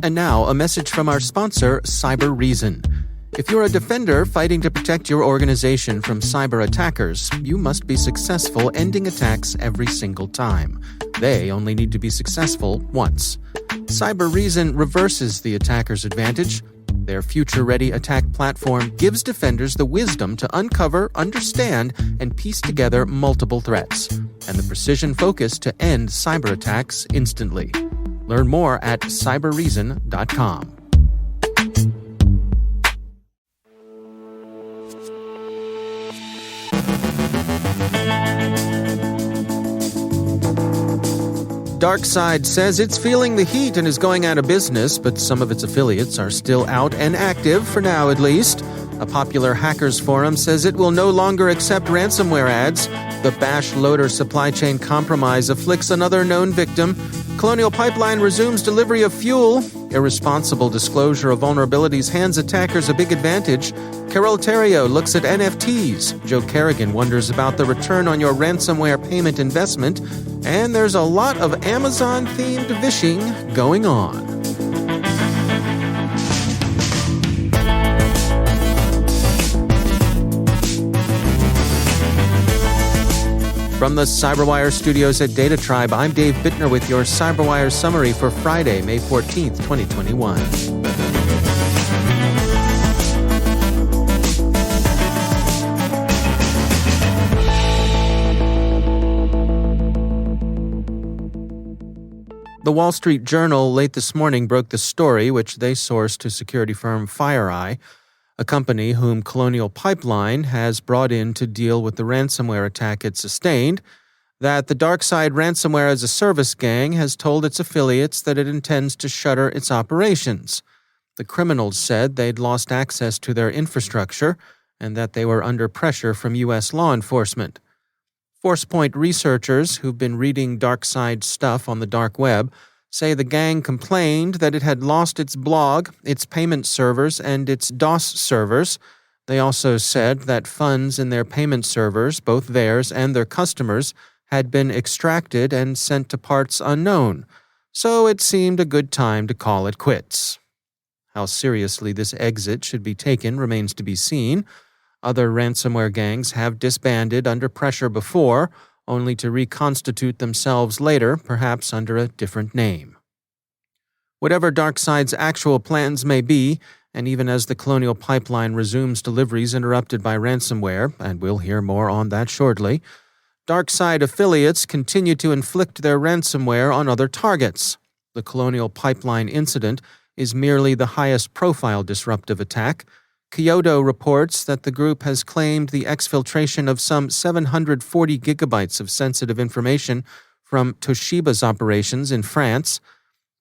And now, a message from our sponsor, CyberReason. If you're a defender fighting to protect your organization from cyber attackers, you must be successful ending attacks every single time. They only need to be successful once. CyberReason reverses the attacker's advantage. Their future-ready attack platform gives defenders the wisdom to uncover, understand, and piece together multiple threats, and the precision focus to end cyber attacks instantly. Learn more at cyberreason.com. DarkSide says it's feeling the heat and is going out of business, but some of its affiliates are still out and active, for now at least. A popular hackers forum says it will no longer accept ransomware ads. The Bash loader supply chain compromise afflicts another known victim. Colonial Pipeline resumes delivery of fuel. Irresponsible disclosure of vulnerabilities hands attackers a big advantage. Carol Terrio looks at NFTs. Joe Carrigan wonders about the return on your ransomware payment investment. And there's a lot of Amazon-themed vishing going on. From the CyberWire studios at Data Tribe, I'm Dave Bittner with your CyberWire summary for Friday, May 14th, 2021. The Wall Street Journal late this morning broke the story, which they sourced to security firm FireEye, a company whom Colonial Pipeline has brought in to deal with the ransomware attack it sustained, that the DarkSide Ransomware as a Service gang has told its affiliates that it intends to shutter its operations. The criminals said they'd lost access to their infrastructure and that they were under pressure from U.S. law enforcement. Forcepoint researchers who've been reading DarkSide stuff on the dark web say the gang complained that it had lost its blog, its payment servers, and its DOS servers. They also said that funds in their payment servers, both theirs and their customers, had been extracted and sent to parts unknown, so it seemed a good time to call it quits. How seriously this exit should be taken remains to be seen. Other ransomware gangs have disbanded under pressure before, only to reconstitute themselves later, perhaps under a different name. Whatever DarkSide's actual plans may be, and even as the Colonial Pipeline resumes deliveries interrupted by ransomware, and we'll hear more on that shortly, DarkSide affiliates continue to inflict their ransomware on other targets. The Colonial Pipeline incident is merely the highest-profile disruptive attack. Kyoto reports that the group has claimed the exfiltration of some 740 gigabytes of sensitive information from Toshiba's operations in France.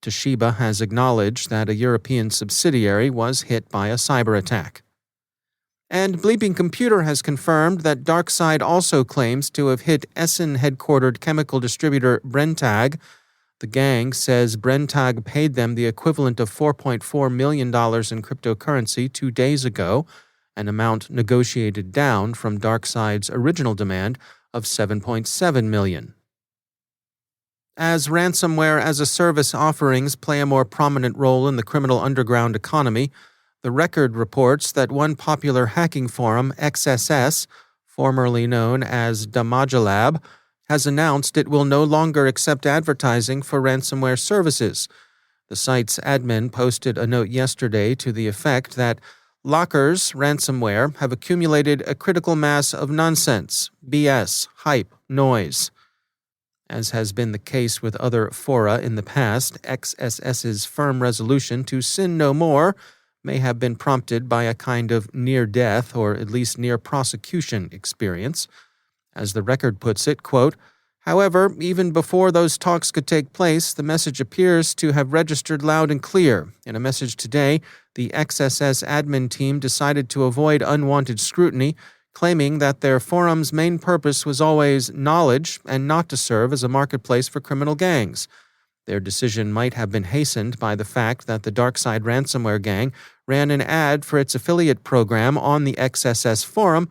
Toshiba has acknowledged that a European subsidiary was hit by a cyber attack. And Bleeping Computer has confirmed that DarkSide also claims to have hit Essen-headquartered chemical distributor Brenntag. The gang says Brenntag paid them the equivalent of $4.4 million in cryptocurrency 2 days ago, an amount negotiated down from DarkSide's original demand of $7.7 million. As ransomware as a service offerings play a more prominent role in the criminal underground economy, the Record reports that one popular hacking forum, XSS, formerly known as Damagilab, has announced it will no longer accept advertising for ransomware services. The site's admin posted a note yesterday to the effect that Locker's ransomware have accumulated a critical mass of nonsense, BS, hype, noise. As has been the case with other fora in the past, XSS's firm resolution to sin no more may have been prompted by a kind of near-death or at least near-prosecution experience. As the Record puts it, quote, "However, even before those talks could take place, the message appears to have registered loud and clear. In a message today, the XSS admin team decided to avoid unwanted scrutiny, claiming that their forum's main purpose was always knowledge and not to serve as a marketplace for criminal gangs. Their decision might have been hastened by the fact that the DarkSide ransomware gang ran an ad for its affiliate program on the XSS forum,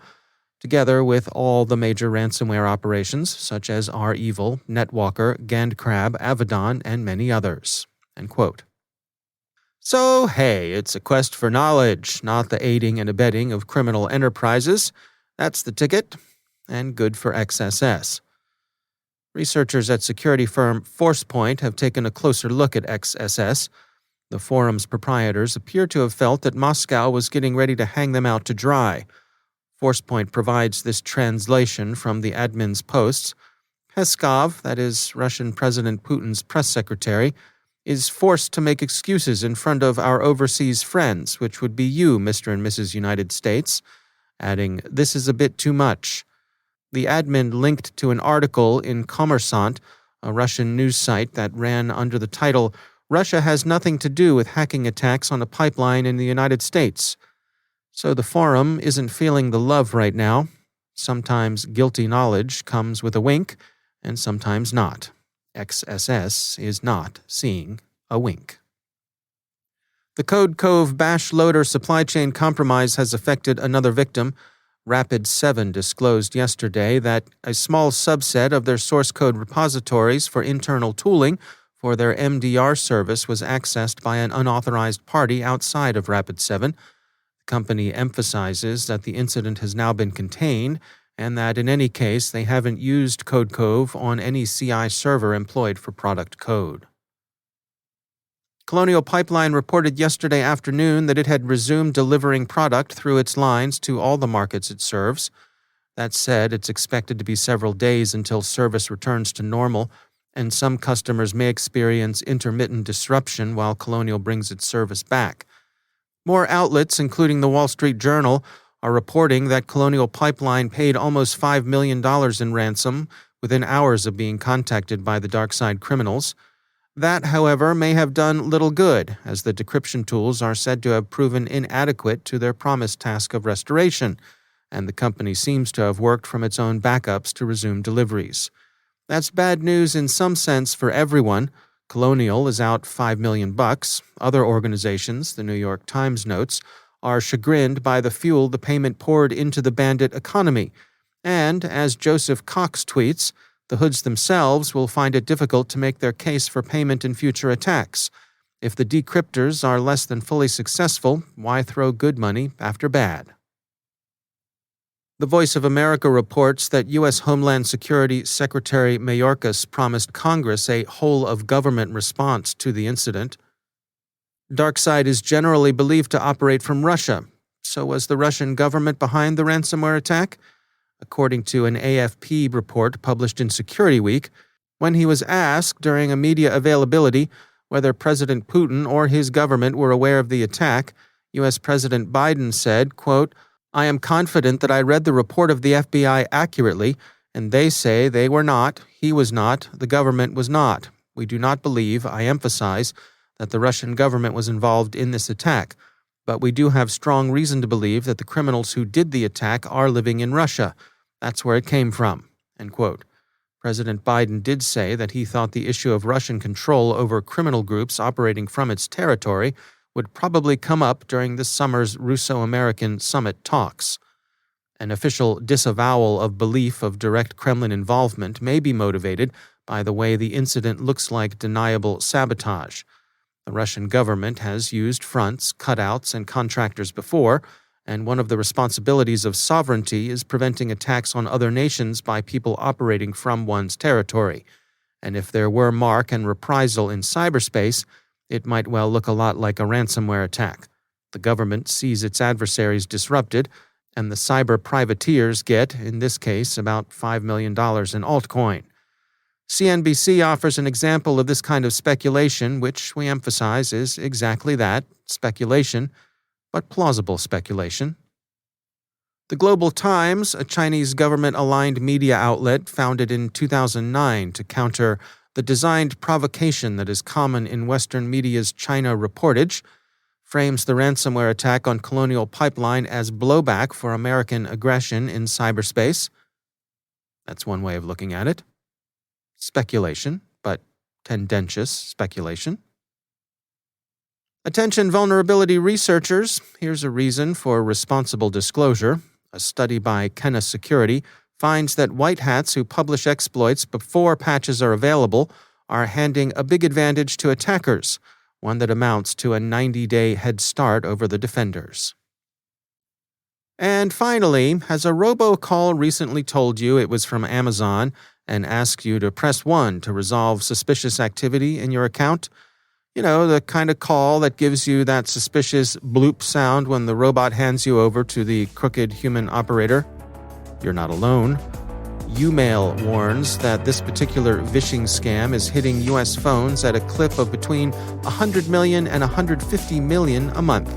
together with all the major ransomware operations, such as REvil, NetWalker, GandCrab, Avedon, and many others." End quote. So, hey, it's a quest for knowledge, not the aiding and abetting of criminal enterprises. That's the ticket, and good for XSS. Researchers at security firm Forcepoint have taken a closer look at XSS. The forum's proprietors appear to have felt that Moscow was getting ready to hang them out to dry. Forcepoint provides this translation from the admin's posts. Peskov, that is Russian President Putin's press secretary, is forced to make excuses in front of our overseas friends, which would be you, Mr. and Mrs. United States, adding, "This is a bit too much." The admin linked to an article in Kommersant, a Russian news site that ran under the title, "Russia has nothing to do with hacking attacks on a pipeline in the United States." So the forum isn't feeling the love right now. Sometimes guilty knowledge comes with a wink, and sometimes not. XSS is not seeing a wink. The Code Cove Bash Loader supply chain compromise has affected another victim. Rapid7 disclosed yesterday that a small subset of their source code repositories for internal tooling for their MDR service was accessed by an unauthorized party outside of Rapid7. The company emphasizes that the incident has now been contained and that in any case they haven't used Code Cove on any CI server employed for product code. Colonial Pipeline reported yesterday afternoon that it had resumed delivering product through its lines to all the markets it serves. That said, it's expected to be several days until service returns to normal, and some customers may experience intermittent disruption while Colonial brings its service back. More outlets, including the Wall Street Journal, are reporting that Colonial Pipeline paid almost $5 million in ransom within hours of being contacted by the dark-side criminals. That, however, may have done little good, as the decryption tools are said to have proven inadequate to their promised task of restoration, and the company seems to have worked from its own backups to resume deliveries. That's bad news in some sense for everyone. Colonial is out $5 million. Other organizations, the New York Times notes, are chagrined by the fuel the payment poured into the bandit economy. And, as Joseph Cox tweets, the hoods themselves will find it difficult to make their case for payment in future attacks. If the decryptors are less than fully successful, why throw good money after bad? The Voice of America reports that U.S. Homeland Security Secretary Mayorkas promised Congress a whole-of-government response to the incident. DarkSide is generally believed to operate from Russia. So was the Russian government behind the ransomware attack? According to an AFP report published in Security Week, when he was asked during a media availability whether President Putin or his government were aware of the attack, U.S. President Biden said, quote, "I am confident that I read the report of the FBI accurately, and they say they were not, he was not, the government was not. We do not believe, I emphasize, that the Russian government was involved in this attack, but we do have strong reason to believe that the criminals who did the attack are living in Russia. That's where it came from." End quote. President Biden did say that he thought the issue of Russian control over criminal groups operating from its territory would probably come up during this summer's Russo-American summit talks. An official disavowal of belief of direct Kremlin involvement may be motivated by the way the incident looks like deniable sabotage. The Russian government has used fronts, cutouts, and contractors before, and one of the responsibilities of sovereignty is preventing attacks on other nations by people operating from one's territory. And if there were mark and reprisal in cyberspace, it might well look a lot like a ransomware attack. The government sees its adversaries disrupted, and the cyber privateers get, in this case, about $5 million in altcoin. CNBC offers an example of this kind of speculation, which we emphasize is exactly that, speculation, but plausible speculation. The Global Times, a Chinese government-aligned media outlet founded in 2009 to counter the designed provocation that is common in Western media's China reportage, frames the ransomware attack on Colonial Pipeline as blowback for American aggression in cyberspace. That's one way of looking at it. Speculation, but tendentious speculation. Attention vulnerability researchers, here's a reason for responsible disclosure. A study by Kenna Security finds that white hats who publish exploits before patches are available are handing a big advantage to attackers, one that amounts to a 90-day head start over the defenders. And finally, has a robocall recently told you it was from Amazon and asked you to press 1 to resolve suspicious activity in your account? You know, the kind of call that gives you that suspicious bloop sound when the robot hands you over to the crooked human operator? You're not alone. Umail warns that this particular phishing scam is hitting U.S. phones at a clip of between 100 million and 150 million a month.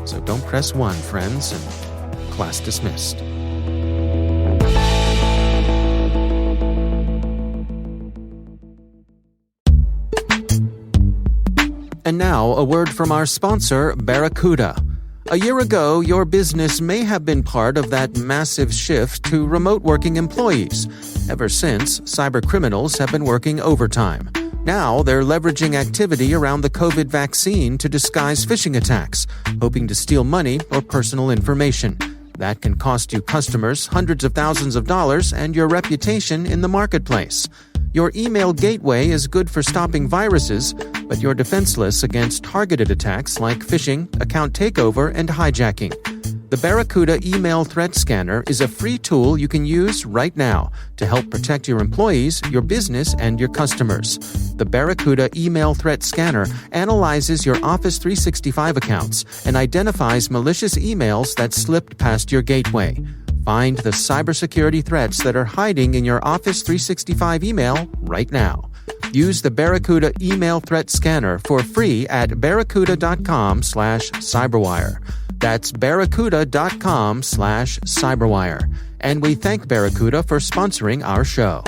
So don't press 1, friends, and class dismissed. And now, a word from our sponsor, Barracuda. A year ago, your business may have been part of that massive shift to remote working employees. Ever since, cybercriminals have been working overtime. Now, they're leveraging activity around the COVID vaccine to disguise phishing attacks, hoping to steal money or personal information. That can cost you customers hundreds of thousands of dollars and your reputation in the marketplace. Your email gateway is good for stopping viruses, but you're defenseless against targeted attacks like phishing, account takeover, and hijacking. The Barracuda Email Threat Scanner is a free tool you can use right now to help protect your employees, your business, and your customers. The Barracuda Email Threat Scanner analyzes your Office 365 accounts and identifies malicious emails that slipped past your gateway. Find the cybersecurity threats that are hiding in your Office 365 email right now. Use the Barracuda Email Threat Scanner for free at barracuda.com/cyberwire. That's barracuda.com/cyberwire. And we thank Barracuda for sponsoring our show.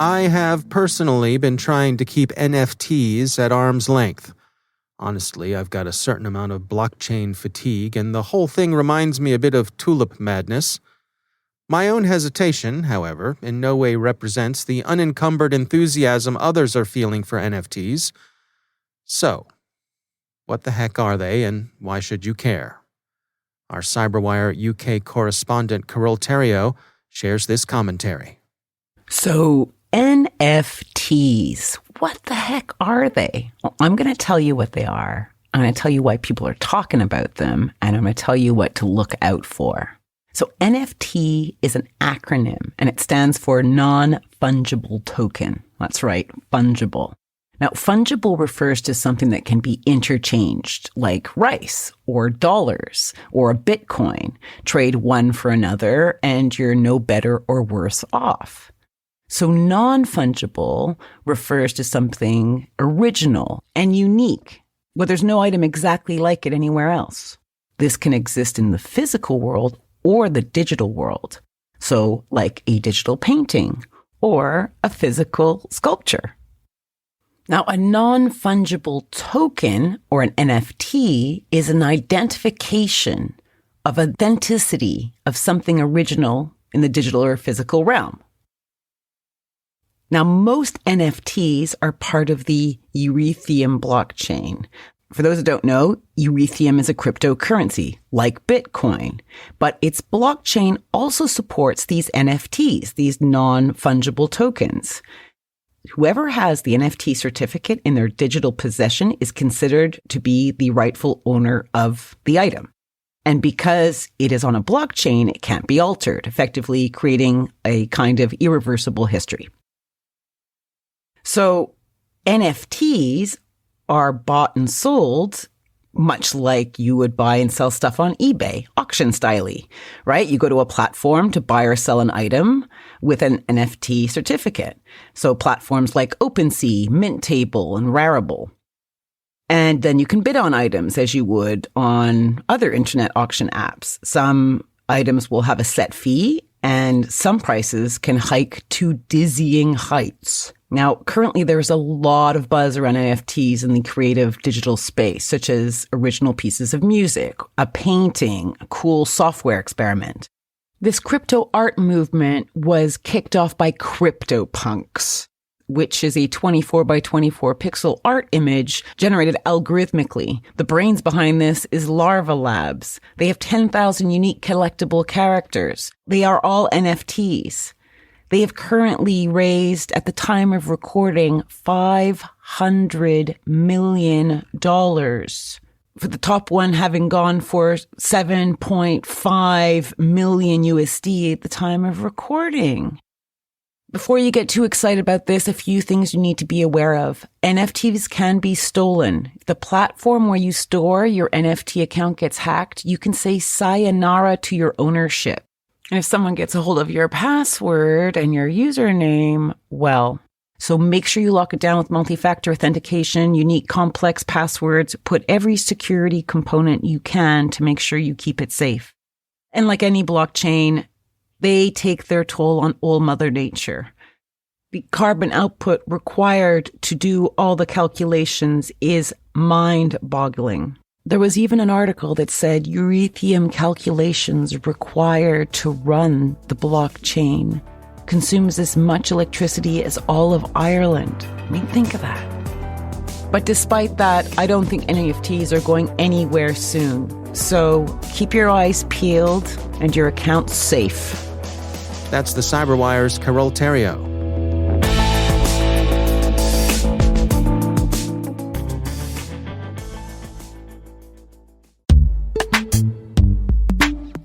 I have personally been trying to keep NFTs at arm's length. Honestly, I've got a certain amount of blockchain fatigue, and the whole thing reminds me a bit of tulip madness. My own hesitation, however, in no way represents the unencumbered enthusiasm others are feeling for NFTs. So, what the heck are they, and why should you care? Our CyberWire UK correspondent Carol Terrio shares this commentary. So, NFTs, what the heck are they? Well, I'm going to tell you what they are. I'm going to tell you why people are talking about them, and I'm going to tell you what to look out for. So NFT is an acronym, and it stands for non-fungible token. That's right, fungible. Now, fungible refers to something that can be interchanged, like rice or dollars or a Bitcoin. Trade one for another, and you're no better or worse off. So non-fungible refers to something original and unique, where there's no item exactly like it anywhere else. This can exist in the physical world or the digital world. So like a digital painting or a physical sculpture. Now, a non-fungible token, or an NFT, is an identification of authenticity of something original in the digital or physical realm. Now, most NFTs are part of the Ethereum blockchain. For those who don't know, Ethereum is a cryptocurrency like Bitcoin, but its blockchain also supports these NFTs, these non-fungible tokens. Whoever has the NFT certificate in their digital possession is considered to be the rightful owner of the item. And because it is on a blockchain, it can't be altered, effectively creating a kind of irreversible history. So NFTs are bought and sold much like you would buy and sell stuff on eBay, auction style-y, right? You go to a platform to buy or sell an item with an NFT certificate. So platforms like OpenSea, Minttable, and Rarible. And then you can bid on items as you would on other internet auction apps. Some items will have a set fee, and some prices can hike to dizzying heights. Now, currently there's a lot of buzz around NFTs in the creative digital space, such as original pieces of music, a painting, a cool software experiment. This crypto art movement was kicked off by CryptoPunks, which is a 24 by 24 pixel art image generated algorithmically. The brains behind this is Larva Labs. They have 10,000 unique collectible characters. They are all NFTs. They have currently raised, at the time of recording, $500 million, for the top one having gone for 7.5 million USD at the time of recording. Before you get too excited about this, a few things you need to be aware of. NFTs can be stolen. The platform where you store your NFT account gets hacked, you can say sayonara to your ownership. And if someone gets a hold of your password and your username, well, so make sure you lock it down with multi-factor authentication, unique complex passwords, put every security component you can to make sure you keep it safe. And like any blockchain, they take their toll on old Mother Nature. The carbon output required to do all the calculations is mind-boggling. There was even an article that said uranium calculations required to run the blockchain consumes as much electricity as all of Ireland. I mean, think of that. But despite that, I don't think NFTs are going anywhere soon. So keep your eyes peeled and your accounts safe. That's the CyberWire's Carol Theriault.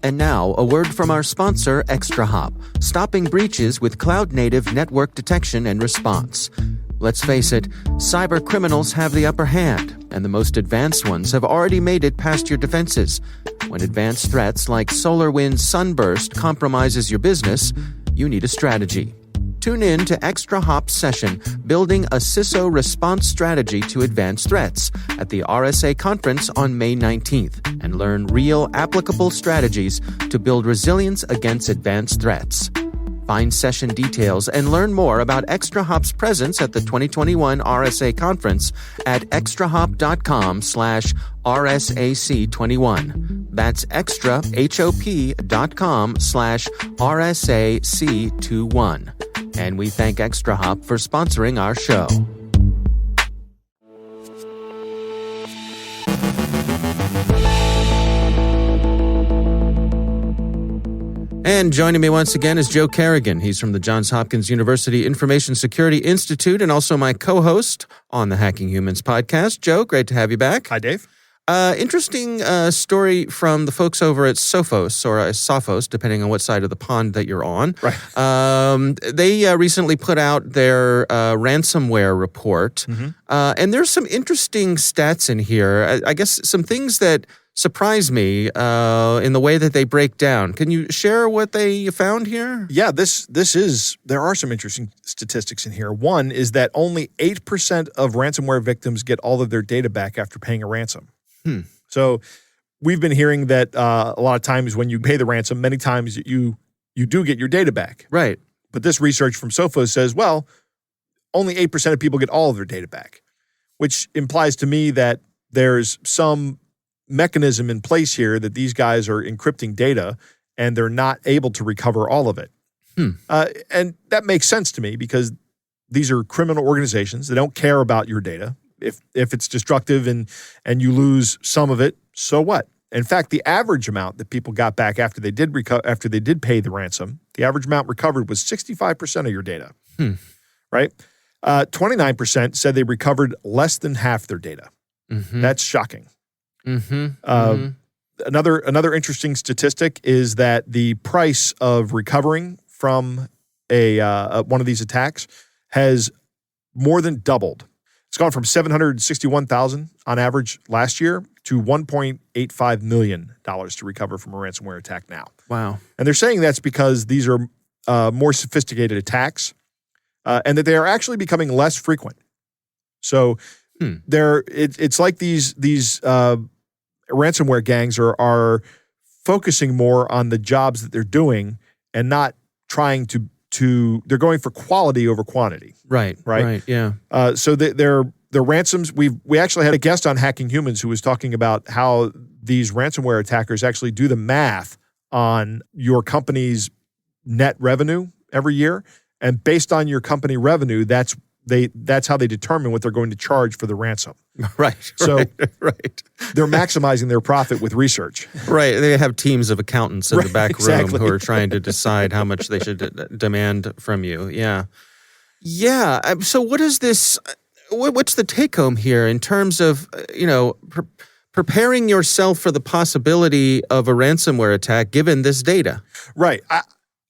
And now, a word from our sponsor, ExtraHop, stopping breaches with cloud-native network detection and response. Let's face it, cyber criminals have the upper hand, and the most advanced ones have already made it past your defenses. When advanced threats like SolarWinds Sunburst compromises your business, you need a strategy. Tune in to ExtraHop's session, Building a CISO Response Strategy to Advanced Threats, at the RSA Conference on May 19th, and learn real, applicable strategies to build resilience against advanced threats. Find session details and learn more about ExtraHop's presence at the 2021 RSA Conference at extrahop.com/RSAC21. That's extrahop.com/RSAC21. And we thank ExtraHop for sponsoring our show. And joining me once again is Joe Carrigan. He's from the Johns Hopkins University Information Security Institute and also my co-host on the Hacking Humans podcast. Joe, great to have you back. Hi, Dave. Interesting story from the folks over at Sophos, or Sophos, depending on what side of the pond that you're on. Right. They recently put out their ransomware report, and there's some interesting stats in here. I guess some things that surprise me in the way that they break down. Can you share what they found here? Yeah, there are some interesting statistics in here. One is that only 8% of ransomware victims get all of their data back after paying a ransom. So we've been hearing that a lot of times when you pay the ransom, many times you do get your data back. Right. But this research from Sophos says, well, only 8% of people get all of their data back, which implies to me that there's some mechanism in place here that these guys are encrypting data and they're not able to recover all of it. And that makes sense to me because these are criminal organizations. They don't care about your data. If it's destructive and you lose some of it, so what? In fact, the average amount that people got back after they did pay the ransom, the average amount recovered was 65% of your data. Right? 29% said they recovered less than half their data. That's shocking. Another interesting statistic is that the price of recovering from one of these attacks has more than doubled. It's gone from $761,000 on average last year to $1.85 million to recover from a ransomware attack now. Wow. And they're saying that's because these are more sophisticated attacks and that they are actually becoming less frequent. So it's like these ransomware gangs are focusing more on the jobs that they're doing and not trying to they're going for quality over quantity. Right. Yeah. So their ransoms, we actually had a guest on Hacking Humans who was talking about how these ransomware attackers actually do the math on your company's net revenue every year. And based on your company revenue, that's That's how they determine what they're going to charge for the ransom. Right. So right. they're maximizing their profit with research. Right. They have teams of accountants in the back exactly. room who are trying to decide how much they should demand from you. Yeah. Yeah. So what is this? What's the take home here in terms of, preparing yourself for the possibility of a ransomware attack given this data? Right.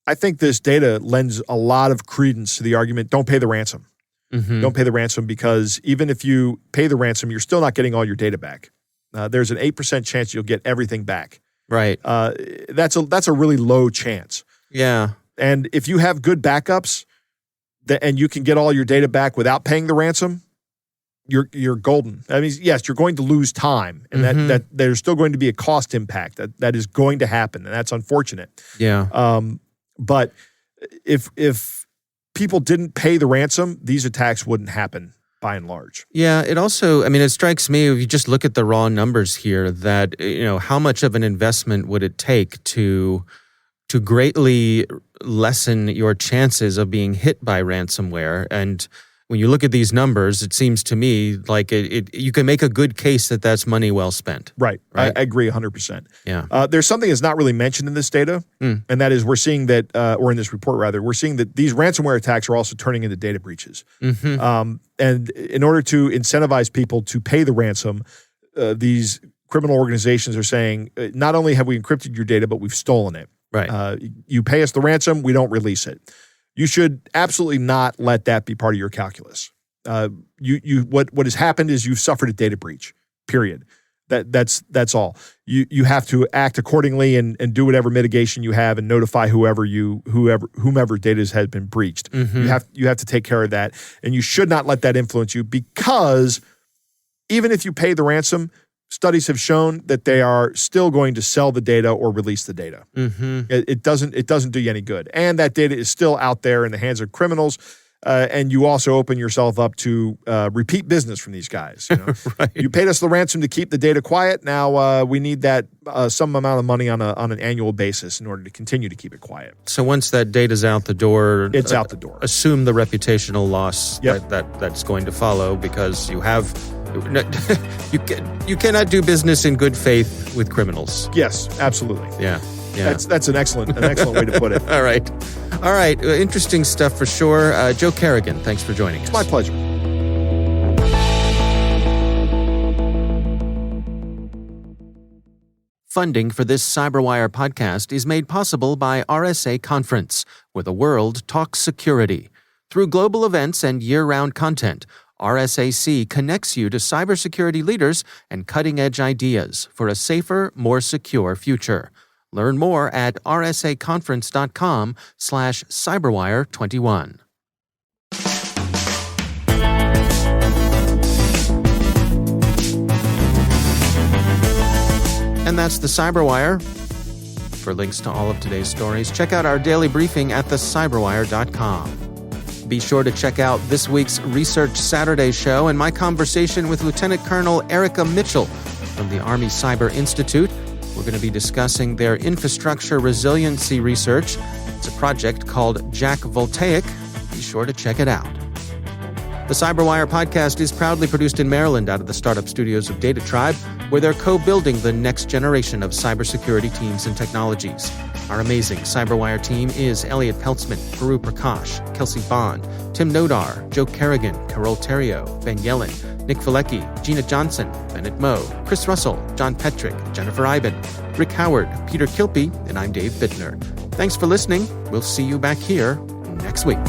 I think this data lends a lot of credence to the argument, don't pay the ransom. Mm-hmm. Don't pay the ransom because even if you pay the ransom, you're still not getting all your data back. There's an 8% chance you'll get everything back. Right. That's a really low chance. Yeah. And if you have good backups and you can get all your data back without paying the ransom, you're golden. I mean, yes, you're going to lose time, and that there's still going to be a cost impact that is going to happen, and that's unfortunate. Yeah. But if people didn't pay the ransom, these attacks wouldn't happen by and large. Yeah, it also, it strikes me if you just look at the raw numbers here that, how much of an investment would it take to greatly lessen your chances of being hit by ransomware? And when you look at these numbers, it seems to me like you can make a good case that that's money well spent. Right. I agree 100%. Yeah. There's something that's not really mentioned in this data, and that is we're seeing that, or in this report rather, we're seeing that these ransomware attacks are also turning into data breaches. Mm-hmm. And in order to incentivize people to pay the ransom, these criminal organizations are saying, not only have we encrypted your data, but we've stolen it. Right. You pay us the ransom, we don't release it. You should absolutely not let that be part of your calculus. What has happened is you've suffered a data breach. Period. That's all. You have to act accordingly and do whatever mitigation you have and notify whomever data has been breached. Mm-hmm. You have to take care of that, and you should not let that influence you, because even if you pay the ransom, studies have shown that they are still going to sell the data or release the data. Mm-hmm. It doesn't do you any good. And that data is still out there in the hands of criminals. And you also open yourself up to repeat business from these guys. Right. You paid us the ransom to keep the data quiet. Now we need that some amount of money on an annual basis in order to continue to keep it quiet. So once that data's out the door, it's out the door. Assume the reputational loss Yep. that's going to follow, because you cannot do business in good faith with criminals. Yes, absolutely. Yeah. That's an excellent way to put it. All right. Interesting stuff for sure. Joe Carrigan, thanks for joining us. It's my pleasure. Funding for this CyberWire podcast is made possible by RSA Conference, where the world talks security. Through global events and year-round content, RSAC connects you to cybersecurity leaders and cutting-edge ideas for a safer, more secure future. Learn more at rsaconference.com/CyberWire21. And that's the CyberWire. For links to all of today's stories, check out our daily briefing at thecyberwire.com. Be sure to check out this week's Research Saturday show and my conversation with Lieutenant Colonel Erica Mitchell from the Army Cyber Institute. We're going to be discussing their infrastructure resiliency research. It's a project called Jack Voltaic. Be sure to check it out. The CyberWire podcast is proudly produced in Maryland out of the startup studios of Data Tribe, where they're co-building the next generation of cybersecurity teams and technologies. Our amazing CyberWire team is Elliot Peltzman, Guru Prakash, Kelsey Bond, Tim Nodar, Joe Carrigan, Carol Terrio, Ben Yellen, Nick Valecki, Gina Johnson, Bennett Moe, Chris Russell, John Petrick, Jennifer Iben, Rick Howard, Peter Kilpie, and I'm Dave Bittner. Thanks for listening. We'll see you back here next week.